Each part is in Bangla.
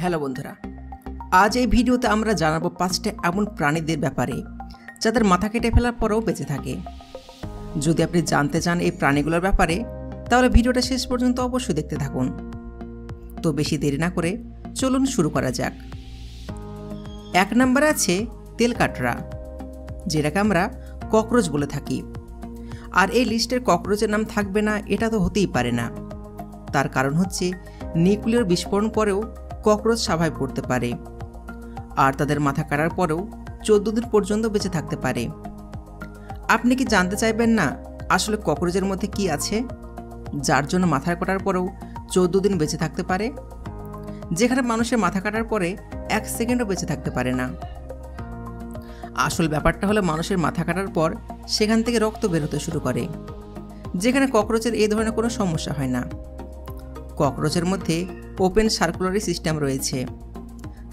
হ্যালো বন্ধুরা, আজ এই ভিডিওতে আমরা জানাবো 5টা এমন প্রাণীদের ব্যাপারে যাদের মাথা কেটে ফেলার পরেও বেঁচে থাকে। যদি আপনি জানতে চান এই প্রাণীগুলোর ব্যাপারে, তাহলে ভিডিওটা শেষ পর্যন্ত অবশ্যই দেখতে থাকুন। তো বেশি দেরি না করে চলুন শুরু করা যাক। 1 নম্বরে আছে তেলকাটরা, যেটাকে আমরা ককরোচ বলে থাকি। আর এই লিস্টের ককরোচের নাম থাকবে না এটা তো হতেই পারে না। তার কারণ হচ্ছে নিউক্লিয়ার বিস্ফোরণ পরেও ককরোচ সার্ভাইভ করতে পারে, আর তাদের মাথা কাটার পরেও 14 দিন পর্যন্ত বেঁচে থাকতে পারে। আপনি কি জানতে চাইবেন না আসলে ককরোচের মধ্যে কি আছে, যার জন্য মাথা কাটার পরেও 14 দিন বেঁচে থাকতে পারে, যেখানে মানুষের মাথা কাটার পরে 1 সেকেন্ডও বেঁচে থাকতে পারে না। আসল ব্যাপারটা হলো মানুষের মাথা কাটার পর সেখান থেকে রক্ত বেরোতে শুরু করে, যেখানে ককরোচের এই ধরনের কোনো সমস্যা হয় না। ককরোচের মধ্যে ওপেন সার্কুলারি সিস্টেম রয়েছে।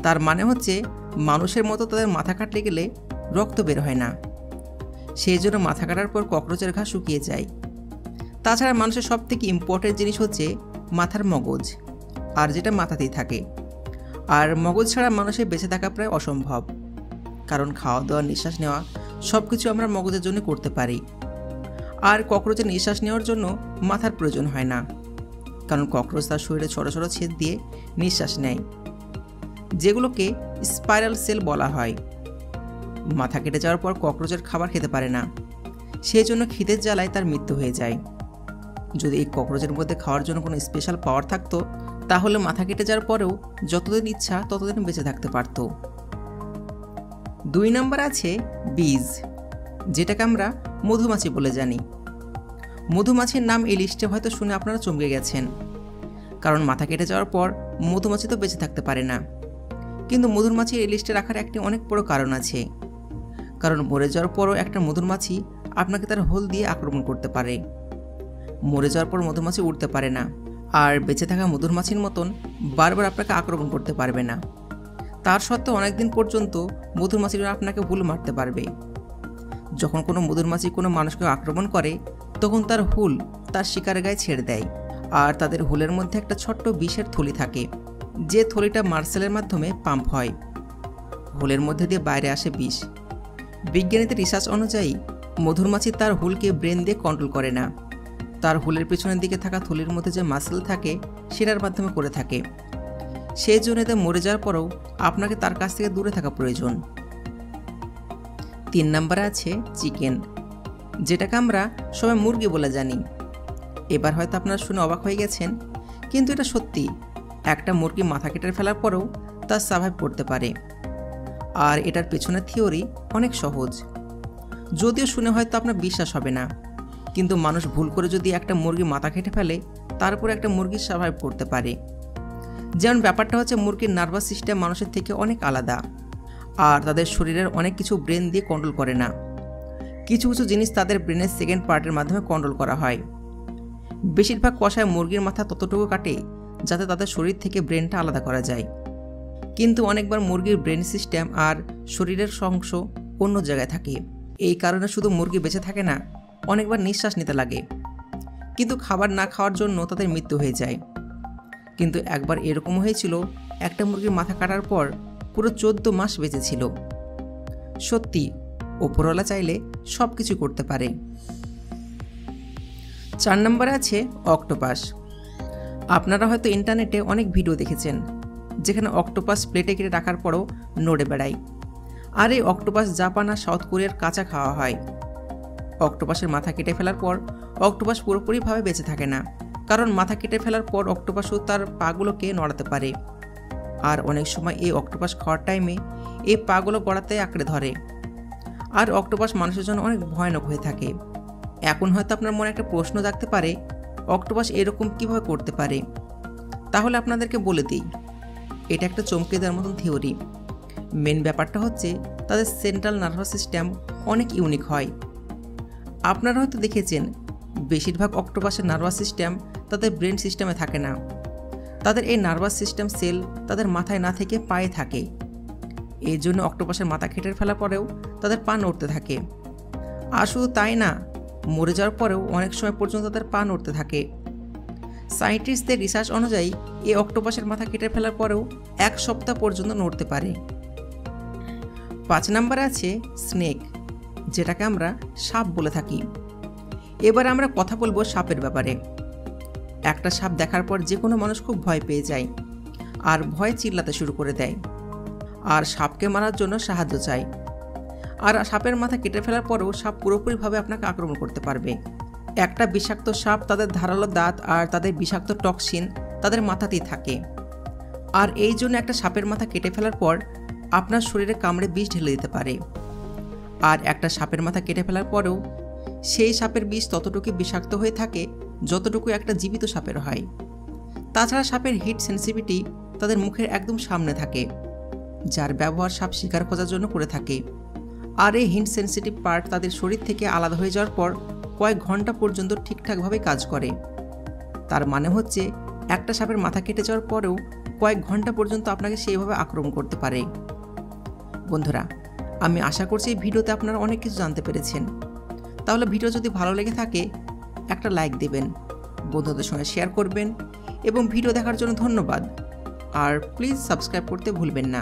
তার মানে হচ্ছে মানুষের মতো তাদের মাথা কাটতে গেলে রক্ত বের হয় না, সেই জন্য মাথা কাটার পর ককরোচের ঘা শুকিয়ে যায়। তাছাড়া মানুষের সবথেকে ইম্পর্টেন্ট জিনিস হচ্ছে মাথার মগজ, আর যেটা মাথাতেই থাকে। আর মগজ ছাড়া মানুষের বেঁচে থাকা প্রায় অসম্ভব, কারণ খাওয়া দাওয়া, নিঃশ্বাস নেওয়া সব কিছু আমরা মগজের জন্য করতে পারি। আর ককরোচের নিঃশ্বাস নেওয়ার জন্য মাথার প্রয়োজন হয় না, কারণ ককরোচ তার শরীরে ছোটো ছোটো ছেদ দিয়ে নিঃশ্বাস নেয়, যেগুলোকে স্পাইরাল সেল বলা হয়। মাথা কেটে যাওয়ার পর ককরোচের খাবার খেতে পারে না, সেই জন্য খিদের জ্বালায় তার মৃত্যু হয়ে যায়। যদি এই ককরোচের মধ্যে খাওয়ার জন্য কোনো স্পেশাল পাওয়ার থাকতো, তাহলে মাথা কেটে যাওয়ার পরেও যতদিন ইচ্ছা ততদিন বেঁচে থাকতে পারত। 2 নম্বর আছে বীজ, যেটাকে আমরা মধুমাছি বলে জানি। মধুমাছির নাম এই লিস্টে হয়তো শুনে আপনারা চমকে গেছেন, কারণ মাথা কেটে যাওয়ার পর মধুমাছি তো বেঁচে থাকতে পারে না। কিন্তু মধুমাছি এই লিস্টে রাখার একটি অনেক বড় কারণ আছে, কারণ মরে যাওয়ার পরও একটা মধুমাছি আপনাকে তার হোল দিয়ে আক্রমণ করতে পারে। মরে যাওয়ার পর মধুমাছি উড়তে পারে না, আর বেঁচে থাকা মধুমাছির মতন বারবার আপনাকে আক্রমণ করতে পারবে না। তার সত্ত্বেও অনেকদিন পর্যন্ত মধুমাছিরা আপনাকে হুল মারতে পারবে। যখন কোনো মধুমাছি কোনো মানুষকে আক্রমণ করে, তখন তার হুল তার শিকারের গায়ে ছেড়ে দেয়, আর তাদের হুলের মধ্যে একটা ছোট্ট বিষের থলি থাকে, যে থলিটা মার্সেলের মাধ্যমে পাম্প হয়। হুলের মধ্যে দিয়ে বাইরে আসে বিষ। বিজ্ঞানীদের রিসার্চ অনুযায়ী মধুমাছি তার হুলকে ব্রেন দিয়ে কন্ট্রোল করে না, তার হুলের পেছনের দিকে থাকা থলির মধ্যে যে মাসেল থাকে সেটার মাধ্যমে করে থাকে। সেই জন্য এতে মরে যাওয়ার পরেও আপনাকে তার কাছ থেকে দূরে থাকা প্রয়োজন। 3 নম্বরে আছে চিকেন, যেটাকে আমরা সবাই মুরগি বলে জানি। এবার হয়তো আপনারা শুনে অবাক হয়ে গেছেন, কিন্তু এটা সত্যি। একটা মুরগি মাথা কেটে ফেলার পরেও তা সার্ভাইভ করতে পারে। আর এটার পেছনের থিওরি অনেক সহজ, যদিও শুনে হয়তো আপনার বিশ্বাস হবে না, কিন্তু মানুষ ভুল করে যদি একটা মুরগি মাথা কেটে ফেলে, তারপরে একটা মুরগি সার্ভাইভ করতে পারে। যেমন ব্যাপারটা হচ্ছে মুরগির নার্ভাস সিস্টেম মানুষের থেকে অনেক আলাদা, আর তাদের শরীরের অনেক কিছু ব্রেন দিয়ে কন্ট্রোল করে না। কিছু কিছু জিনিস তাদের ব্রেনের সেকেন্ড পার্টের মাধ্যমে কন্ট্রোল করা হয়। বেশিরভাগ কষায় মুরগির মাথা ততটুকু কাটে যাতে তাদের শরীর থেকে ব্রেনটা আলাদা করা যায়, কিন্তু অনেকবার মুরগির ব্রেন সিস্টেম আর শরীরের অংশ অন্য জায়গায় থাকে। এই কারণে শুধু মুরগি বেঁচে থাকে না, অনেকবার নিঃশ্বাস নিতে লাগে, কিন্তু খাবার না খাওয়ার জন্য তাদের মৃত্যু হয়ে যায়। কিন্তু একবার এরকম হয়েছিল, একটা মুরগির মাথা কাটার পর পুরো 14 মাস বেঁচে ছিল। সত্যি ওপরওয়ালা চাইলে সব কিছু করতে পারে। 4 নম্বরে আছে অক্টোপাস। আপনারা হয়তো ইন্টারনেটে অনেক ভিডিও দেখেছেন, যেখানে অক্টোপাস প্লেটে কেটে রাখার পরও নড়ে বেড়ায়। আর এই অক্টোপাস জাপান আর সাউথ কোরিয়ার কাঁচা খাওয়া হয়। অক্টোপাসের মাথা কেটে ফেলার পর অক্টোপাস পুরোপুরিভাবে বেঁচে থাকে না, কারণ মাথা কেটে ফেলার পর অক্টোপাসও তার পাগুলোকে নড়াতে পারে। আর অনেক সময় এই অক্টোপাস খাওয়ার টাইমে এই পাগুলো গড়াতে আঁকড়ে ধরে। আর অক্টোপাস মানুষের জন্য অনেক ভয়ানক হয়ে থাকে। এখন হয়তো আপনার মনে একটা প্রশ্ন জাগতে পারে, অক্টোপাস এরকম কিভাবে করতে পারে? তাহলে আপনাদেরকে বলে দিই, এটা একটা চমকে দেওয়ার মতন থিওরি। মেন ব্যাপারটা হচ্ছে তাদের সেন্ট্রাল নার্ভাস সিস্টেম অনেক ইউনিক হয়। আপনারা হয়তো দেখেছেন, বেশিরভাগ অক্টোপাসের নার্ভাস সিস্টেম তাদের ব্রেন সিস্টেমে থাকে না। তাদের এই নার্ভাস সিস্টেম সেল তাদের মাথায় না থেকে পায়ে থাকে। এই জন্য অক্টোপাসের মাথা কেটে ফেলার পরেও তাদের পা নড়তে থাকে। আর শুধু তাই না, মরে যাওয়ার পরেও অনেক সময় পর্যন্ত তাদের পা নড়তে থাকে। সায়েন্টিস্টদের রিসার্চ অনুযায়ী এই অক্টোপাসের মাথা কেটে ফেলার পরেও 1 সপ্তাহ পর্যন্ত নড়তে পারে। 5 নম্বরে আছে স্নেক, যেটাকে আমরা সাপ বলে থাকি। এবার আমরা কথা বলবো সাপের ব্যাপারে। একটা সাপ দেখার পর যে কোনো মানুষ খুব ভয় পেয়ে যায় আর ভয়ে চিল্লাতে শুরু করে দেয় আর সাপকে মারার জন্য সাহায্য চায়। আর সাপের মাথা কেটে ফেলার পরেও সাপ পুরোপুরিভাবে আপনাকে আক্রমণ করতে পারবে। একটা বিষাক্ত সাপ তাদের ধারালো দাঁত আর তাদের বিষাক্ত টক্সিন তাদের মাথাতেই থাকে। আর এই জন্য একটা সাপের মাথা কেটে ফেলার পর আপনার শরীরে কামড়ে বিষ ঢেলে দিতে পারে। আর একটা সাপের মাথা কেটে ফেলার পরেও সেই সাপের বিষ ততটুকু বিষাক্ত হয়ে থাকে যতটুকু একটা জীবিত সাপের হয়। তাছাড়া সাপের হিট সেন্সিটিভিটি তাদের মুখের একদম সামনে থাকে, যার ব্যবহার সাপ শিকার খোঁজার জন্য করে থাকে। আর এই হিট সেন্সিটিভ পার্ট তাদের শরীর থেকে আলাদা হয়ে যাওয়ার পর কয়েক ঘন্টা পর্যন্ত ঠিকঠাকভাবে কাজ করে। তার মানে হচ্ছে একটা সাপের মাথা কেটে যাওয়ার পরেও কয়েক ঘন্টা পর্যন্ত আপনাকে সেইভাবে আক্রমণ করতে পারে। বন্ধুরা, আমি আশা করছি এই ভিডিওতে আপনারা অনেক কিছু জানতে পেরেছেন। তাহলে ভিডিও যদি ভালো লেগে থাকে একটা লাইক দেবেন, বন্ধুদের সঙ্গে শেয়ার করবেন এবং ভিডিও দেখার জন্য ধন্যবাদ। আর প্লিজ সাবস্ক্রাইব করতে ভুলবেন না।